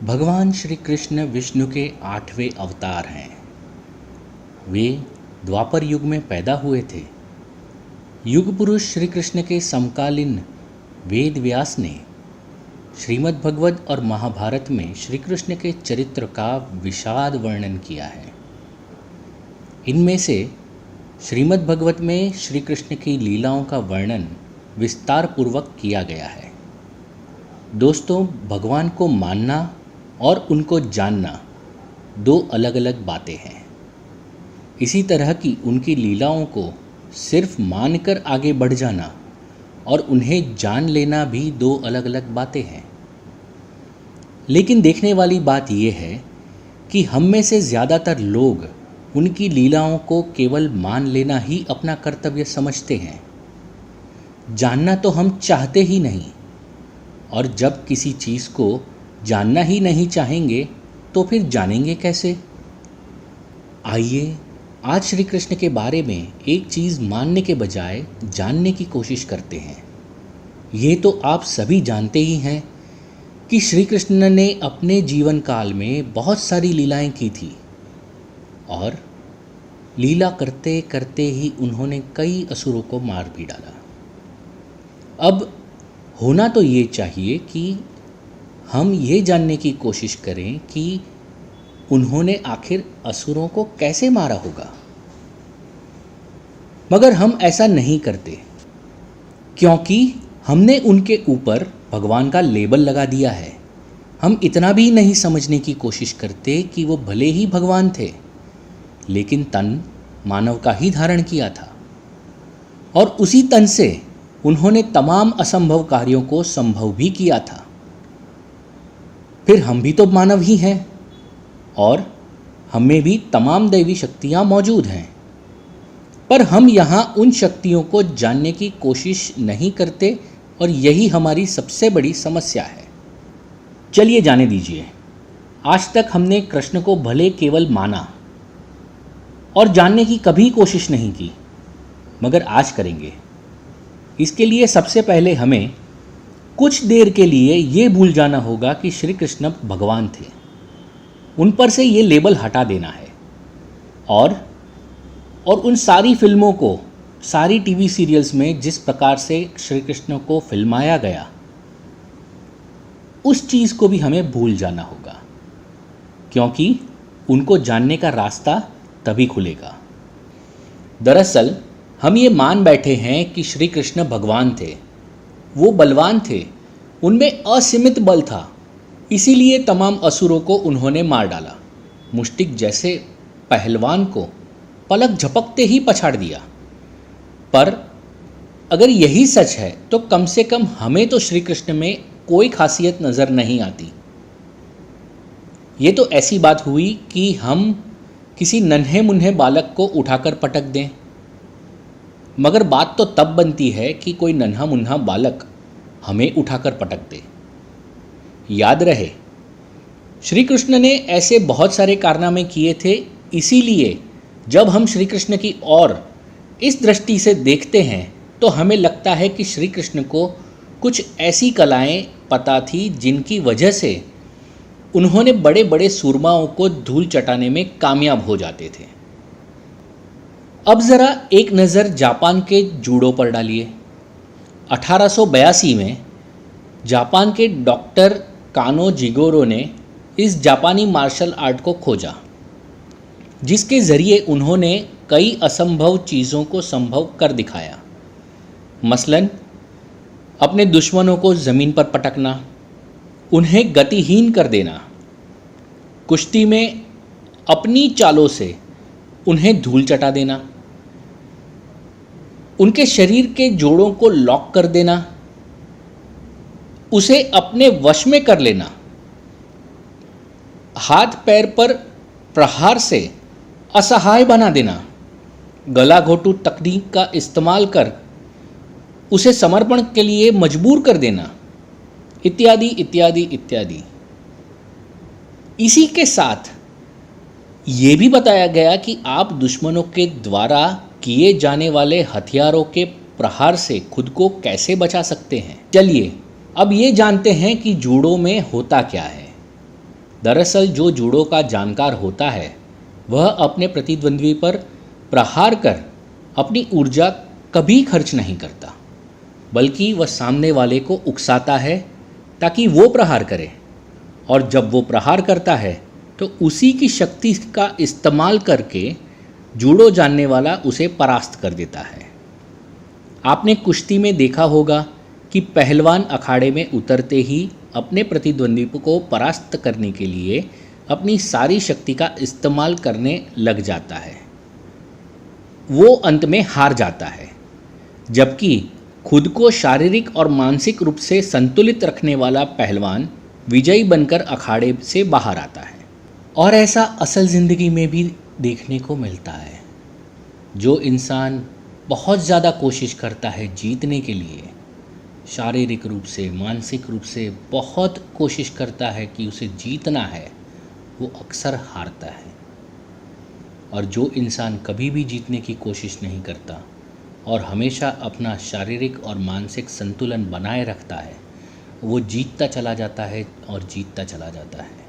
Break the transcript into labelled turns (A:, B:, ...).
A: भगवान श्री कृष्ण विष्णु के 8वें अवतार हैं। वे द्वापर युग में पैदा हुए थे। युग पुरुष श्री कृष्ण के समकालीन वेद व्यास ने श्रीमद् भगवत और महाभारत में श्री कृष्ण के चरित्र का विशाद वर्णन किया है। इनमें से श्रीमद् भगवत में श्री कृष्ण की लीलाओं का वर्णन विस्तार पूर्वक किया गया है। दोस्तों, भगवान को मानना और उनको जानना दो अलग अलग बातें हैं। इसी तरह की उनकी लीलाओं को सिर्फ मानकर आगे बढ़ जाना और उन्हें जान लेना भी दो अलग अलग बातें हैं। लेकिन देखने वाली बात यह है कि हम में से ज़्यादातर लोग उनकी लीलाओं को केवल मान लेना ही अपना कर्तव्य समझते हैं। जानना तो हम चाहते ही नहीं, और जब किसी चीज़ को जानना ही नहीं चाहेंगे तो फिर जानेंगे कैसे। आइए आज श्री कृष्ण के बारे में एक चीज़ मानने के बजाय जानने की कोशिश करते हैं। ये तो आप सभी जानते ही हैं कि श्री कृष्ण ने अपने जीवन काल में बहुत सारी लीलाएं की थी, और लीला करते करते ही उन्होंने कई असुरों को मार भी डाला। अब होना तो ये चाहिए कि हम ये जानने की कोशिश करें कि उन्होंने आखिर असुरों को कैसे मारा होगा। मगर हम ऐसा नहीं करते, क्योंकि हमने उनके ऊपर भगवान का लेबल लगा दिया है। हम इतना भी नहीं समझने की कोशिश करते कि वो भले ही भगवान थे, लेकिन तन मानव का ही धारण किया था, और उसी तन से उन्होंने तमाम असंभव कार्यों को संभव भी किया था। फिर हम भी तो मानव ही हैं, और हमें भी तमाम दैवी शक्तियाँ मौजूद हैं, पर हम यहाँ उन शक्तियों को जानने की कोशिश नहीं करते, और यही हमारी सबसे बड़ी समस्या है। चलिए जाने दीजिए, आज तक हमने कृष्ण को भले केवल माना और जानने की कभी कोशिश नहीं की, मगर आज करेंगे। इसके लिए सबसे पहले हमें कुछ देर के लिए ये भूल जाना होगा कि श्री कृष्ण भगवान थे। उन पर से ये लेबल हटा देना है, और उन सारी फिल्मों को, सारी टीवी सीरियल्स में जिस प्रकार से श्री कृष्ण को फिल्माया गया, उस चीज़ को भी हमें भूल जाना होगा, क्योंकि उनको जानने का रास्ता तभी खुलेगा। दरअसल हम ये मान बैठे हैं कि श्री कृष्ण भगवान थे, वो बलवान थे, उनमें असीमित बल था, इसीलिए तमाम असुरों को उन्होंने मार डाला। मुष्टिक जैसे पहलवान को पलक झपकते ही पछाड़ दिया। पर अगर यही सच है तो कम से कम हमें तो श्री कृष्ण में कोई खासियत नज़र नहीं आती। ये तो ऐसी बात हुई कि हम किसी नन्हे मुन्ने बालक को उठाकर पटक दें, मगर बात तो तब बनती है कि कोई नन्हा मुन्ना बालक हमें उठाकर पटक दे। याद रहे, श्री कृष्ण ने ऐसे बहुत सारे कारनामे किए थे, इसीलिए जब हम श्री कृष्ण की ओर इस दृष्टि से देखते हैं तो हमें लगता है कि श्री कृष्ण को कुछ ऐसी कलाएं पता थी जिनकी वजह से उन्होंने बड़े बड़े सूरमाओं को धूल चटाने में कामयाब हो जाते थे। अब ज़रा एक नज़र जापान के जूडो पर डालिए। 1882 में जापान के डॉक्टर कानो जिगोरो ने इस जापानी मार्शल आर्ट को खोजा, जिसके ज़रिए उन्होंने कई असंभव चीज़ों को संभव कर दिखाया। मसलन अपने दुश्मनों को ज़मीन पर पटकना, उन्हें गतिहीन कर देना, कुश्ती में अपनी चालों से उन्हें धूल चटा देना, उनके शरीर के जोड़ों को लॉक कर देना, उसे अपने वश में कर लेना, हाथ पैर पर प्रहार से असहाय बना देना, गला घोटू तकनीक का इस्तेमाल कर उसे समर्पण के लिए मजबूर कर देना, इत्यादि इत्यादि इत्यादि। इसी के साथ ये भी बताया गया कि आप दुश्मनों के द्वारा किए जाने वाले हथियारों के प्रहार से खुद को कैसे बचा सकते हैं। चलिए अब ये जानते हैं कि जूडो में होता क्या है। दरअसल जो जूडो का जानकार होता है वह अपने प्रतिद्वंद्वी पर प्रहार कर अपनी ऊर्जा कभी खर्च नहीं करता, बल्कि वह सामने वाले को उकसाता है ताकि वो प्रहार करे, और जब वो प्रहार करता है तो उसी की शक्ति का इस्तेमाल करके जूडो जानने वाला उसे परास्त कर देता है। आपने कुश्ती में देखा होगा कि पहलवान अखाड़े में उतरते ही अपने प्रतिद्वंदी को परास्त करने के लिए अपनी सारी शक्ति का इस्तेमाल करने लग जाता है। वो अंत में हार जाता है, जबकि खुद को शारीरिक और मानसिक रूप से संतुलित रखने वाला पहलवान विजयी बनकर अखाड़े से बाहर आता है। और ऐसा असल ज़िंदगी में भी देखने को मिलता है। जो इंसान बहुत ज़्यादा कोशिश करता है जीतने के लिए, शारीरिक रूप से मानसिक रूप से बहुत कोशिश करता है कि उसे जीतना है, वो अक्सर हारता है। और जो इंसान कभी भी जीतने की कोशिश नहीं करता और हमेशा अपना शारीरिक और मानसिक संतुलन बनाए रखता है, वो जीतता चला जाता है और जीतता चला जाता है।